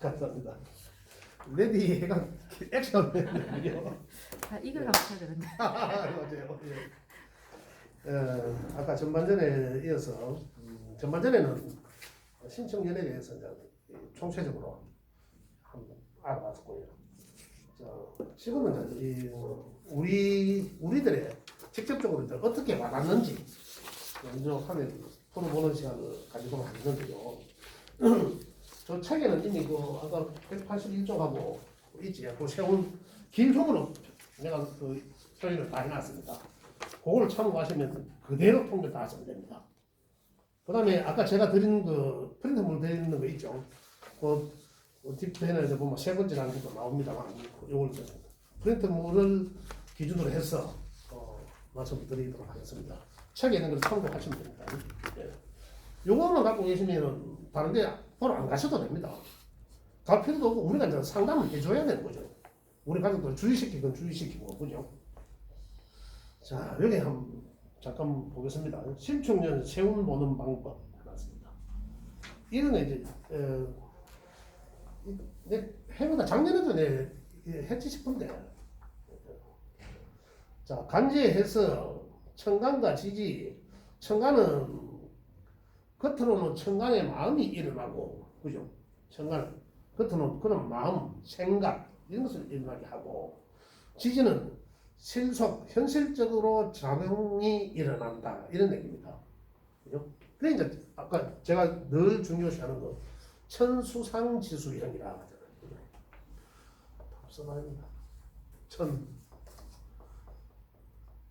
감사합니다. 레디 해가 액션이요. 다 이걸 감춰야 되는데. 맞아요. 예. 아까 전반전에 이어서 전반전에는 신청연에 대해서 이제 총체적으로 한번 알아봤고요. 지금은 이제 우리들의 직접적으로 이제 어떻게 와닿는지 먼저 화면 풀어보는 시간을 가지고 있는데요. 저 책에는 이미 그 아까 181쪽하고 있지, 그 세운 길흉으로 내가 그 표현을 다 해놨습니다. 그걸 참고하시면 그대로 통계 다 하시면 됩니다. 그 다음에 아까 제가 드린 그 프린트물 드리는 거 있죠. 그 뒷편에서 보면 세 번째라는 것도 나옵니다만, 이걸 프린트물을 기준으로 해서 말씀드리도록 하겠습니다. 책에 있는 걸 참고하시면 됩니다. 예. 요거만 갖고 계시면 다른데 보러 안 가셔도 됩니다. 갈 필요도 없고 우리가 이제 상담을 해줘야 되는 거죠. 우리 가족들 주의시키건 주의시키고, 그죠? 자, 여기 한번 잠깐 보겠습니다. 신축년 세운 보는 방법 해놨습니다. 이거는 이제 해보다 작년에도 했지 싶은데, 자, 간제해서 청간과 지지. 청간은 겉으로는 청간의 마음이 일어나고, 그죠? 청간은 겉으로는 그런 마음, 생각 이런 것을 일어나게 하고, 지지는 실속, 현실적으로 작용이 일어난다 이런 얘기입니다. 그죠? 그래 이제 아까 제가 늘 중요시하는 거 천수상지수형이라 하잖아요. 답서가입니다.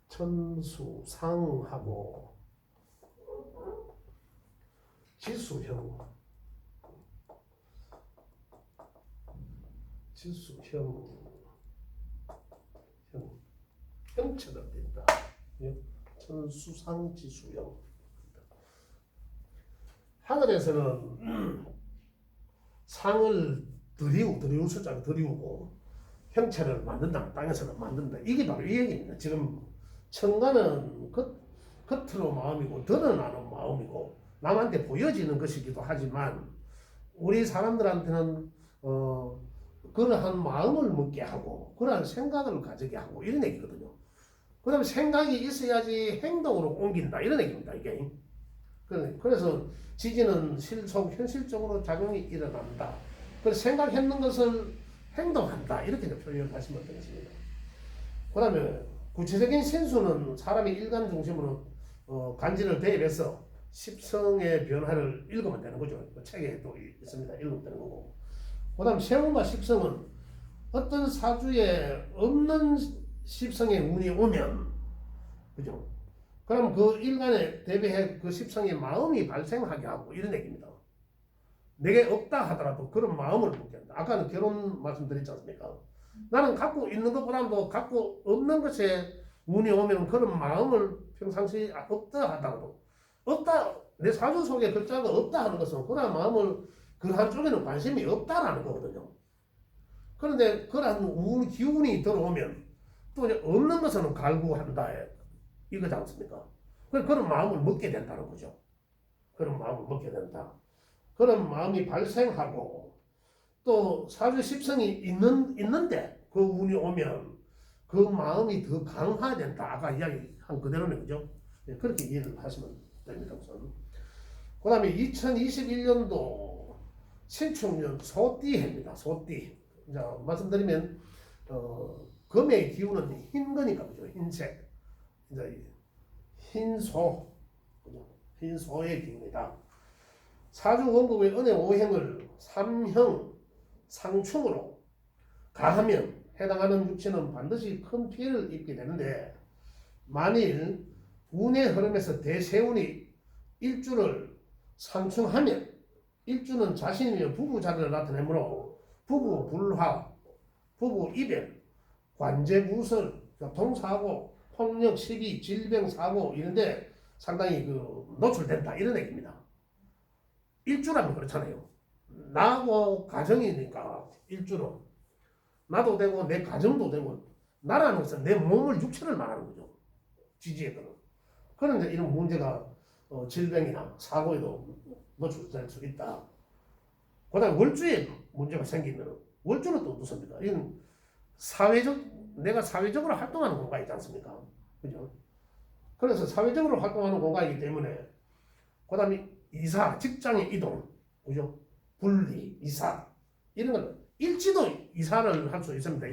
천수상하고 지수형, 형체가 된다. 천수상지수형. 하늘에서는 상을 드리울 숫자를 드리우고 형체를 만든다. 땅에서는 만든다. 이게 바로 이 얘기입니다. 지금 청간은 겉으로 마음이고 드러나는 마음이고 남한테 보여지는 것이기도 하지만 우리 사람들한테는 그러한 마음을 먹게 하고 그러한 생각을 가지게 하고 이런 얘기거든요. 그 다음에 생각이 있어야지 행동으로 옮긴다 이런 얘기입니다. 이게. 그래서 지지는 실속, 현실적으로 작용이 일어난다. 그래서 생각했는 것을 행동한다 이렇게 표현하시면 되겠습니다. 그 다음에 구체적인 신수는 사람이 일간 중심으로 간지를 대입해서 십성의 변화를 읽으면 되는 거죠. 책에 또 있습니다. 읽으면 되는 거고. 그 다음 세운과 십성은 어떤 사주에 없는 십성의 운이 오면, 그죠? 그럼 그 일간에 대비해 그 십성의 마음이 발생하게 하고 이런 얘기입니다. 내게 없다 하더라도 그런 마음을 먹게 한다. 아까는 결혼 말씀드렸지 않습니까? 나는 갖고 있는 것보다도 갖고 없는 것에 운이 오면 그런 마음을 평상시 없다 하더라도 없다, 내 사주 속에 글자가 없다 하는 것은 그러한 마음을 그 한쪽에는 관심이 없다라는 거거든요. 그런데 그러한 기운이 들어오면 또 없는 것은 갈구한다 이거지 않습니까? 그런 마음을 먹게 된다는 거죠. 그런 마음을 먹게 된다. 그런 마음이 발생하고 또 사주 십성이 있는데 그 운이 오면 그 마음이 더 강화된다. 아까 이야기한 그대로는 그죠? 그렇게 이해를 하시면 됩니다. 우선. 그 다음에 2021년도 신축년 소띠해입니다. 소띠. 자, 말씀드리면 금의 기운은 흰 거니까 그죠? 흰색. 이제 흰소, 그죠? 흰소의 기운이다. 사주 원국의 은혜 5행을 3형 상충으로 가하면 해당하는 육체는 반드시 큰 피해를 입게 되는데, 만일 운의 흐름에서 대세운이 일주를 상충하면 일주는 자신이며 부부 자리를 나타내므로 부부 불화, 부부 이별, 관제구설, 교통사고, 폭력, 시비, 질병, 사고 이런데 상당히 노출된다 이런 얘기입니다. 일주라면 그렇잖아요. 나하고 가정이니까 일주로 나도 되고 내 가정도 되고 나라는 것은 내 몸을 육체를 말하는 거죠. 지지에서는. 그런데 이런 문제가 질병이나 사고에도 노출될 수 있다. 그 다음에 월주에 문제가 생기면 월주는 또 어떻습니까? 이건 내가 사회적으로 활동하는 공간이지 않습니까? 그죠? 그래서 사회적으로 활동하는 공간이기 때문에 그다음에 이사, 직장의 이동, 그죠? 분리, 이사 이런 건 일지도 이사를 할 수 있습니다.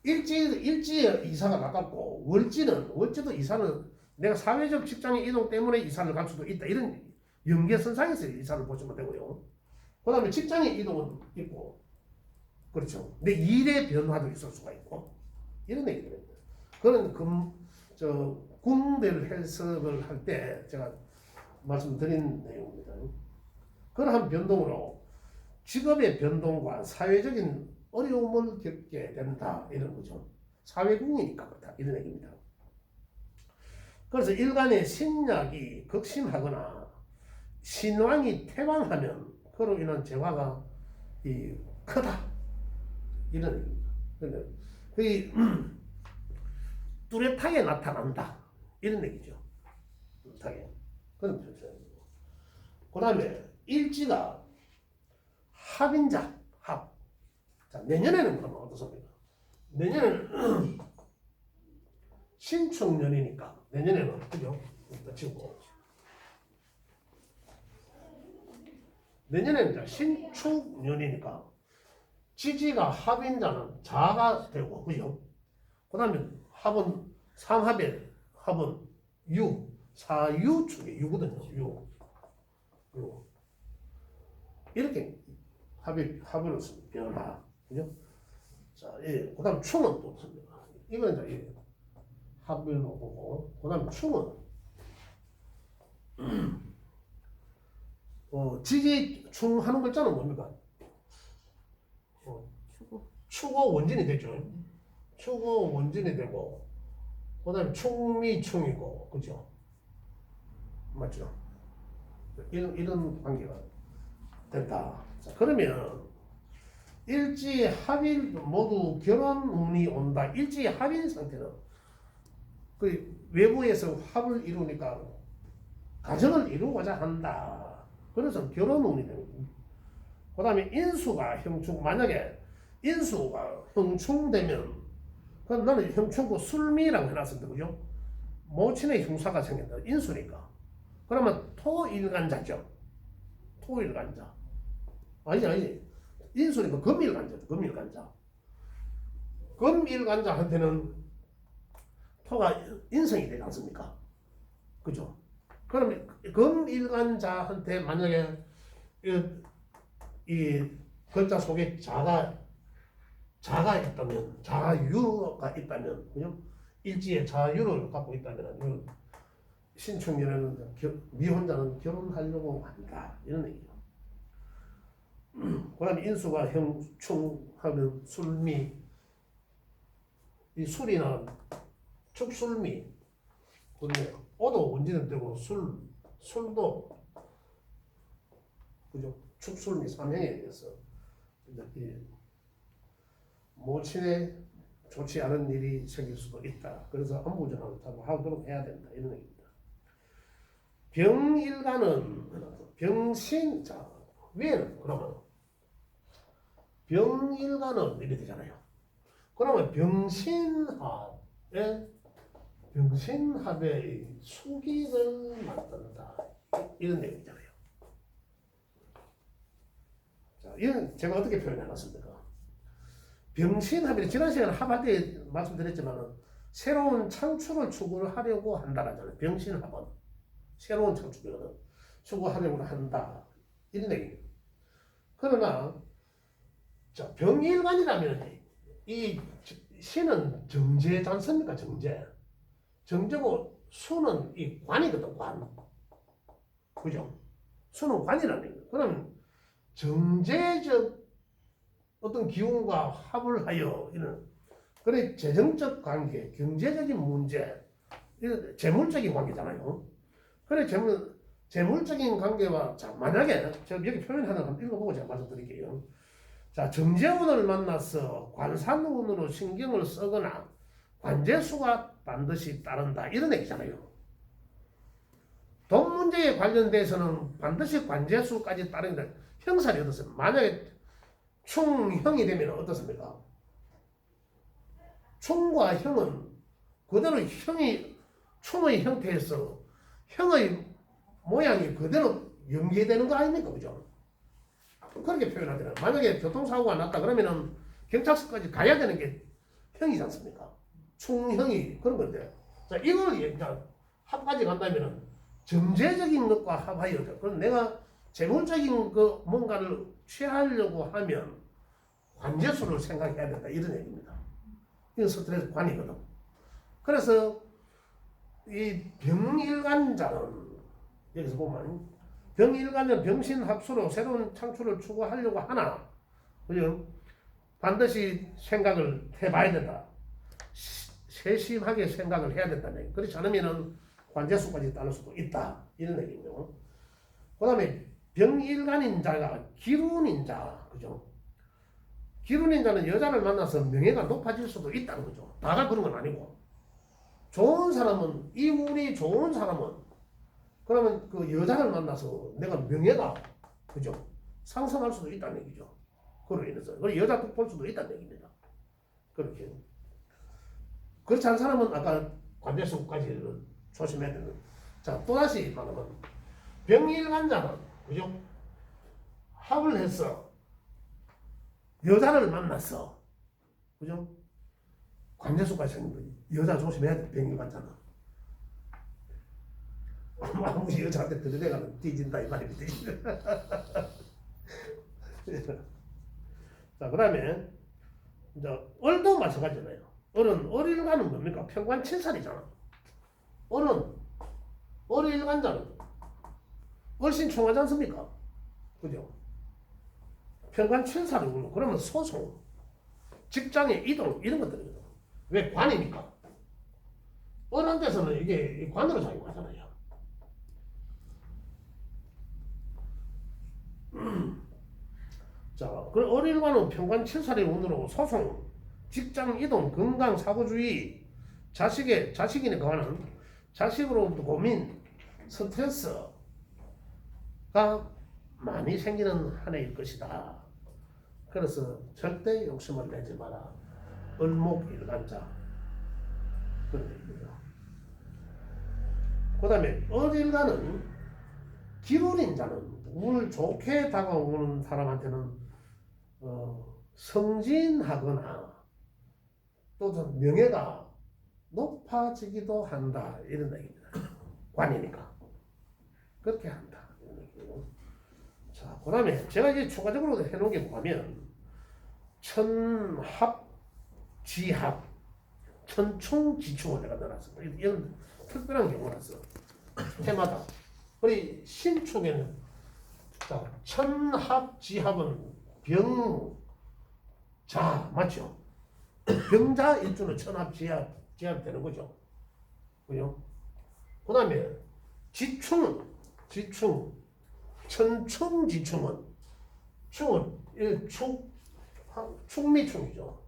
일지에 이사가 가깝고 월지도 이사는 내가 사회적 직장의 이동 때문에 이사를 갈 수도 있다. 이런 연계선상에서 이사를 보시면 되고요. 그다음에 직장의 이동은 있고 그렇죠. 내 일의 변화도 있을 수가 있고 이런 얘기입니다. 그런 궁대를 해석을 할 때 제가 말씀드린 내용입니다. 그러한 변동으로 직업의 변동과 사회적인 어려움을 겪게 된다 이런 거죠. 사회궁이니까 그렇다 이런 얘기입니다. 그래서 일간의 신약이 극심하거나 신왕이 퇴왕하면 그로 인한 재화가 크다 이런 얘기입니다. 근데 그게 뚜렷하게 나타난다 이런 얘기죠. 뚜렷하게 그런 표현이고. 그 다음에 일지가 합인자 합. 자, 내년에는 그러면 어떻습니까? 내년에는 신축년이니까 내년에는 그죠? 치고 내년에는 이제 신축년이니까 지지가 합인자는 자가 되고 그죠? 그 다음에 합은 상합의 합은 유 사유축의 유거든요. 유 이렇게 합을 변화 그죠? 자, 예. 그 다음 충은 또 없습니다. 이거는 이제 합을 보고 그 다음 충은 지지충 하는 글자는 뭡니까? 추고 원진이 되죠. 추고 원진이 되고 그 다음에 충미충이고 그죠? 맞죠? 이런 관계가 된다. 자, 그러면 일지 합일 모두 결혼운이 온다. 일지 합일 상태는 그 외부에서 합을 이루니까 가정을 이루고자 한다. 그래서 결혼운이 됩니다. 그 다음에 인수가 형충 만약에 인수가 형충되면 그럼 나는 형충고 술미라고 해놨습니다. 그죠? 모친의 흉사가 생긴다. 인수니까. 그러면 토일간자죠. 토일간자. 아니지. 인수니까 금일간자죠. 금일간자. 금일간자한테는 토가 인성이 되지 않습니까? 그죠? 그러면 금일간자한테 만약에 이 글자 속에 자가 있다면, 자유가 있다면, 그죠? 일지에 자유를 갖고 있다면, 신축년에는 미혼자는 결혼하려고 한다. 이런 얘기죠. 그 다음에 인수가 형충하면 술미, 이 술이나 축술미, 오도 원진은 되고 술도 그죠? 축술미 삼형에 의해서 모친의 좋지 않은 일이 생길 수도 있다. 그래서 안부전화를 하도록 해야 된다. 이런 얘기입니다. 병일간은 병신 자 위에는 그러면 병일간은 이렇게 되잖아요. 그러면 병신합의 수기를 만든다. 이런 내용이잖아요. 자, 이건 제가 어떻게 표현해놨습니까? 병신합이 지난 시간에 합할 때 말씀드렸지만 새로운 창출을 추구하려고 한다라잖아요. 병신합은 새로운 창출이거든. 추구하려고 한다. 이런 얘기예요. 그러나 자, 병일간이라면 이 신은 정제지 않습니까? 정제고 수는 이 관이거든. 관. 그죠? 수는 관이라는 거예요. 그럼 정제적 어떤 기운과 합을 하여 이런 그래 재정적 관계, 경제적인 문제, 이런 재물적인 관계잖아요. 그래 재물적인 관계와 자 만약에 제가 여기 표현 하나 한번 읽어보고 제가 말씀드릴게요. 자 정제운을 만나서 관산운으로 신경을 쓰거나 관제수가 반드시 따른다 이런 얘기잖아요. 돈 문제에 관련돼서는 반드시 관제수까지 따른다. 형살이 어떻습니까? 만약에 충형이 되면 어떻습니까? 충과 형은 그대로 형이 충의 형태에서 형의 모양이 그대로 연계되는 거 아닙니까? 그죠? 그렇게 표현하잖아요. 만약에 교통사고가 났다 그러면은 경찰서까지 가야 되는 게 형이지 않습니까? 충형이 그런 건데. 자, 이걸 이제 합까지 간다면은 정제적인 것과 합하여. 그럼 내가 재물적인 그 뭔가를 취하려고 하면 관제수를 생각해야 된다. 이런 얘기입니다. 이건 스트레스 관이거든. 그래서 이 병일간자는 여기서 보면 병일간은 병신합수로 새로운 창출을 추구하려고 하나 그죠? 반드시 생각을 해봐야 된다. 세심하게 생각을 해야 된다는 얘기. 그렇지 않으면 관제수까지 따를 수도 있다. 이런 얘기죠. 그 다음에 병일간인 자가 기룬인 자, 그죠? 기룬인 자는 여자를 만나서 명예가 높아질 수도 있다는 거죠. 다가 그런 건 아니고. 좋은 사람은, 이 운이 좋은 사람은, 그러면 그 여자를 만나서 내가 명예가, 그죠? 상승할 수도 있다는 얘기죠. 그로 인해서. 그리고 여자도 볼 수도 있다는 얘기입니다. 그렇게. 그렇지 않은 사람은 아까 관제수까지 조심해야 되는. 자, 또다시 말하면, 병일간자는, 그죠? 합을 해서, 여자를 만났어. 그죠? 관제수까지 생긴 거지. 여자 조심해야 돼, 병일간자는. 아무리 여자한테 들이대가면 뒤진다, 이 말입니다. 자, 그 다음에, 이제, 을도 마찬가지잖아요. 을은, 을일간은 뭡니까? 평관 7살이잖아. 을은, 을일간자는, 을신 총하지 않습니까? 그죠? 평관 7살이고, 그러면 소송, 직장의 이동, 이런 것들이거든. 왜? 관이니까. 어느 데서는 이게 관으로 작용하잖아요. 자, 그럼 어릴관은 평관 7살의 운으로 소송, 직장 이동, 건강, 사고주의, 자식인에 관한 자식으로부터 고민, 스트레스가 많이 생기는 한 해일 것이다. 그래서 절대 욕심을 내지 마라. 을목일간자. 그런 얘기죠. 그 다음에 을일간은 기룬인자는 운을 좋게 다가오는 사람한테는 성진하거나 또 명예가 높아지기도 한다. 이런 얘기입니다. 관이니까. 그렇게 한다. 이런 얘기고. 자, 그 다음에 제가 이제 추가적으로 해놓은 게 뭐냐면 천합, 지합, 천충, 지충을 내가 넣어놨어. 이건 특별한 경우라서 해마다. 우리 신축에는 자, 천합, 지합은 병자 맞죠? 병자 일주는 천합, 지합 되는 거죠. 그죠? 그 다음에 지충, 천충, 지충은 충은 충미충이죠.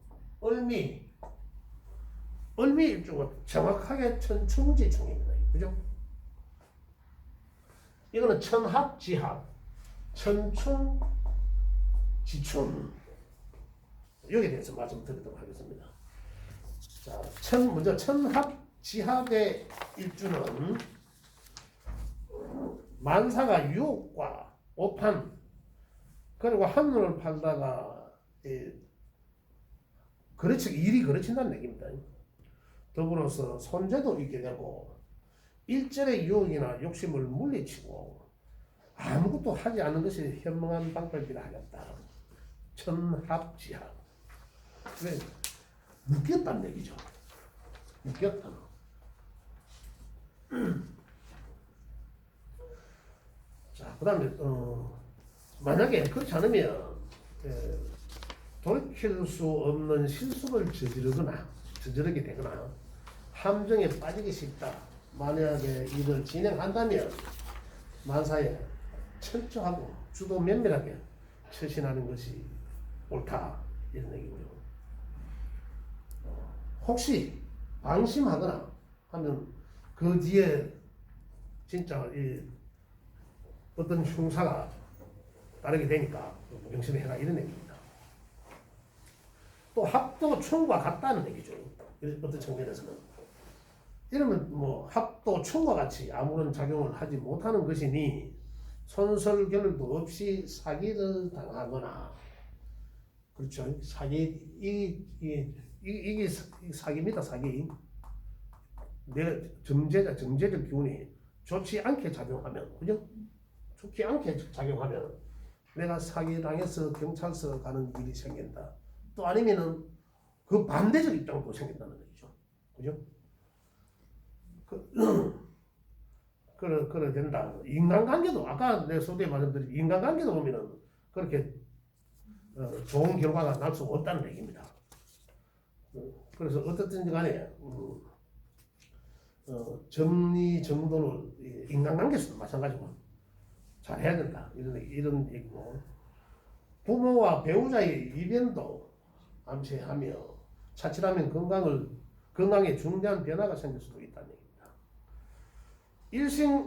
을미 일주가 정확하게 천충지충입니다. 그죠? 이거는 천합, 지합, 천충, 지충. 여기에 대해서 말씀드리도록 하겠습니다. 자, 먼저 천합, 지합의 일주는 만사가 유혹과 오판, 그리고 한눈을 팔다가 일이 그르친다는 얘기입니다. 더불어서 손재도 있게 되고 일절의 유혹이나 욕심을 물리치고 아무것도 하지 않은 것이 현명한 방법이라 하겠다. 천합지합. 왜? 묶였다는 얘기죠. 묶였다. 자, 그 다음에 만약에 그렇지 않으면 돌이킬 수 없는 실수를 저지르게 되거나 함정에 빠지기 쉽다. 만약에 이를 진행한다면 만사에 철저하고 주도 면밀하게 처신하는 것이 옳다. 이런 얘기고요. 혹시 방심하거나 하면 그 뒤에 진짜 어떤 흉사가 다르게 되니까 무경심의 해가 이런 얘기입니다. 또 합도 충과 같다는 얘기죠. 어떤 측면에서는 이러면 뭐 합도 충과 같이 아무런 작용을 하지 못하는 것이니 손설결도 없이 사기를 당하거나 그렇죠. 사기 이게 사기입니다. 사기. 내 정제적 기운이 좋지 않게 작용하면 그죠? 좋지 않게 작용하면 내가 사기당해서 경찰서 가는 일이 생긴다. 또 아니면은 그 반대적 입장도 생긴다는 거죠. 그죠? 그래 된다. 인간관계도 아까 내 소개에 말씀드린 인간관계도 보면은 그렇게 좋은 결과가 날 수 없다는 얘기입니다. 그래서 어떻든지 간에 정리 정돈을 인간관계에서도 마찬가지고 잘 해야 된다. 이런 얘기고 부모와 배우자의 이변도 암시하며 차치하면 건강에 중대한 변화가 생길 수도 있다는 얘기입니다.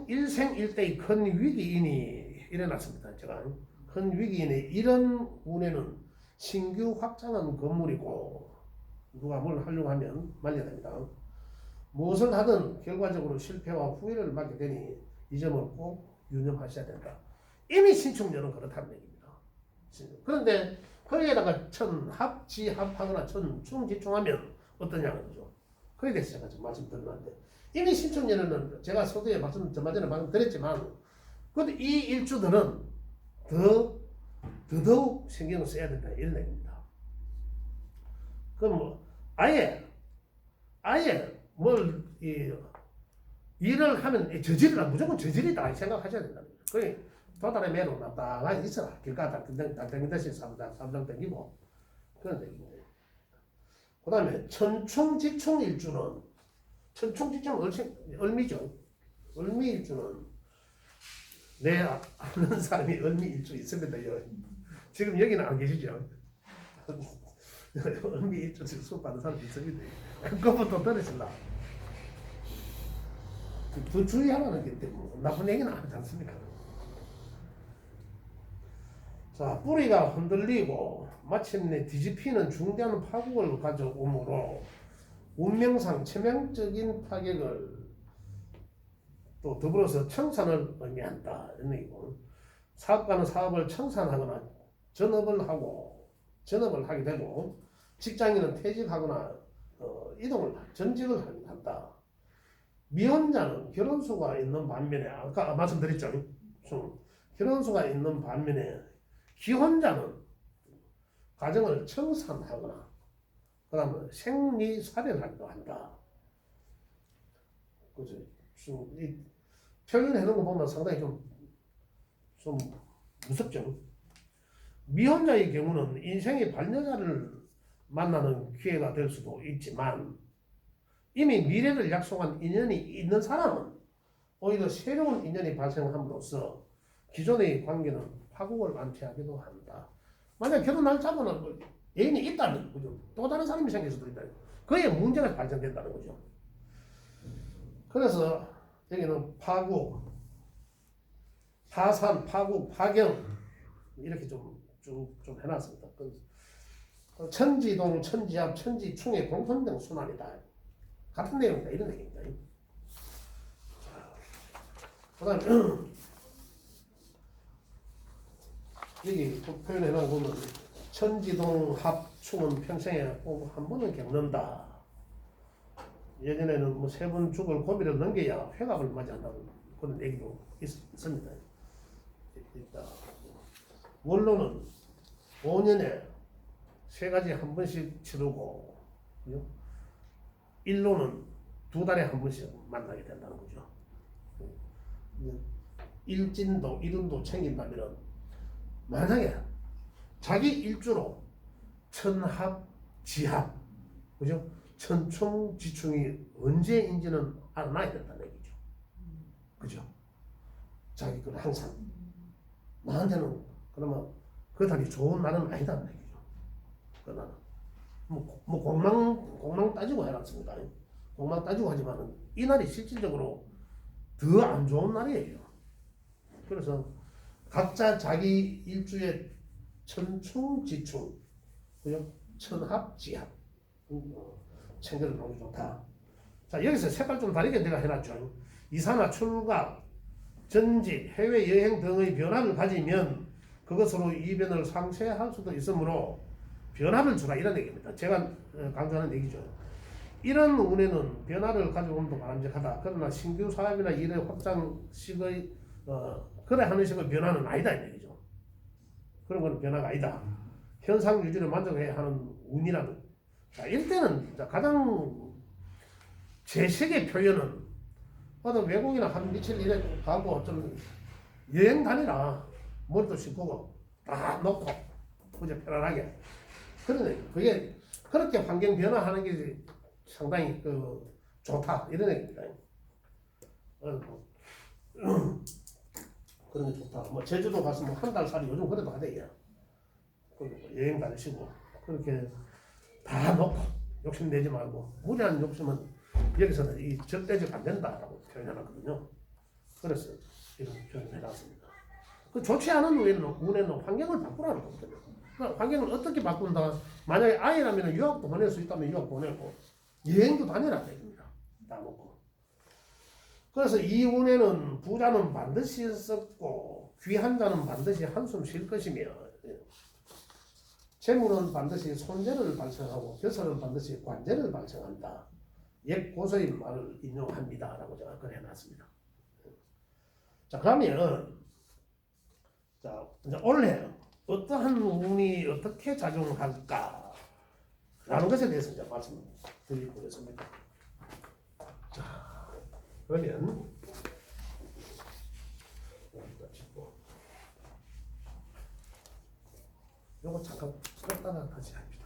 일생일대의 큰 위기인이 일어났습니다. 제가 큰 위기인의 이런 운에는 신규 확장한 건물이고 누가 뭘 하려고 하면 말려야 됩니다. 무엇을 하든 결과적으로 실패와 후회를 맞게 되니 이 점을 꼭 유념하셔야 된다. 이미 신축년은 그렇다는 얘기입니다. 그런데 거기에다가 천합지합하거나 천충지충하면 어떠냐는 거죠. 거기에 대해서 제가 좀 말씀드렸는데 이미 신축년에는 제가 서두에 전에 말씀드렸지만 그런데 이 일주들은 더더욱 신경을 써야 된다 이런 얘기입니다. 그럼 뭐 아예 뭘 일을 하면 저질이다 무조건 저질이다 생각하셔야 된다. 거의 도달의 매로 나타나게 있어라. 길가 당땡이 대신 삼장 땡기고 그런 얘기인데. 그 다음에 천충지충 일주는 천충지충 을미죠. 을미 일주는 내 아는 사람이 을미 일주 있습니다. 지금 여기는 안 계시죠? 을미 일주 수업 받은 사람이 있습니다. 그것부터 들으실라. 더 주의하라는 게 때문에 나쁜 얘기는 하지 않습니까? 자, 뿌리가 흔들리고 마침내 뒤집히는 중대한 파국을 가져오므로 운명상 치명적인 타격을 또 더불어서 청산을 의미한다 이런 얘기고 사업가는 사업을 청산하거나 전업을 하게 되고 직장인은 퇴직하거나 전직을 한다. 미혼자는 결혼수가 있는 반면에 아까 말씀드렸죠. 결혼수가 있는 반면에 기혼자는 가정을 청산하거나 그 다음에 생리사례하기도 한다. 그죠? 이 표현해 놓은 거 보면 상당히 좀 무섭죠. 미혼자의 경우는 인생의 반여자를 만나는 기회가 될 수도 있지만 이미 미래를 약속한 인연이 있는 사람은 오히려 새로운 인연이 발생함으로써 기존의 관계는 파국을 안티하기도 한다. 만약 결혼 날짜고는 애인이 있다면 그죠? 또 다른 사람이 생길 수도 있다. 그에 문제가 발생된다는 거죠. 그래서 여기는 파국, 파산, 파국, 파경 이렇게 좀 해놨습니다. 천지동, 천지합, 천지충의 공통된 순환이다. 같은 내용이다 이런 얘기입니다. 그다음에 여기 표현해놓은 보면 천지동 합충은 평생에 꼭 한 번은 겪는다. 예전에는 뭐 3번 죽을 고비를 넘겨야 회갑을 맞이한다는 그런 얘기도 있습니다. 원로는 5년에 3가지 한 번씩 치르고 일로는 2달에 한 번씩 만나게 된다는 거죠. 일진도 일운도 챙긴다면 만약에 자기 일주로 천합 지합 그죠? 천충지충이 언제인지는 알아놔야 된다는 얘기죠. 그죠? 자기 건 항상 나한테는 그러면 그 달이 좋은 날은 아니다는 얘기죠. 그러나 뭐 공망 따지고 해놨습니다. 공망 따지고 하지만은 이 날이 실질적으로 더 안 좋은 날이에요. 그래서 각자 자기 일주의 천충지충, 그죠? 천합지합 챙겨놓는 게 좋다. 자, 여기서 색깔 좀 다르게 내가 해놨죠. 이사나 출가, 전직, 해외 여행 등의 변화를 가지면 그것으로 이변을 상쇄할 수도 있으므로 변화를 주라 이런 얘기입니다. 제가 강조하는 얘기죠. 이런 운에는 변화를 가져옴도 바람직하다. 그러나 신규 사업이나 일의 확장식의 거래하는 식의 변화는 아니다 이 얘기죠. 그런 건 변화가 아니다. 현상 유지를 만족해야 하는 운이라는. 자, 이때는 가장 제식의 표현은 어떤 외국이나 한 며칠 일에 가고 좀 여행 다니라. 머리도 씻고 다 놓고 그저 편안하게. 그러네. 그게 그렇게 환경 변화하는 게 상당히 좋다 이런 얘기입니다. 그런 게 좋다. 뭐 제주도 가서 뭐 한 달 살이 요즘 그래도 하대요. 여행 다니시고 그렇게 다 놓고 욕심 내지 말고 무리한 욕심은 여기서는 이 절대적 안 된다라고 표현하거든요. 그래서 이런 표현을 해놨습니다. 그 좋지 않은 운에는 환경을 바꾸라는 거거든요. 그러니까 환경을 어떻게 바꾼다. 만약에 아이라면 유학도 보낼 수 있다면 유학 보내고 여행도 다니라 얘기입니다. 다 놓고. 그래서 이 운에는 부자는 반드시 썩고 귀한 자는 반드시 한숨 쉴 것이며 재물은 반드시 손재를 발생하고 벼슬은 반드시 관재를 발생한다. 옛 고서의 말을 인용합니다. 라고 제가 그래 놨습니다. 자, 그러면 자, 이제 올해 어떠한 운이 어떻게 작용할까? 라는 것에 대해서 이제 말씀드리겠습니다. 자, 그러면 요거 잠깐 껐다가 다시 합시다.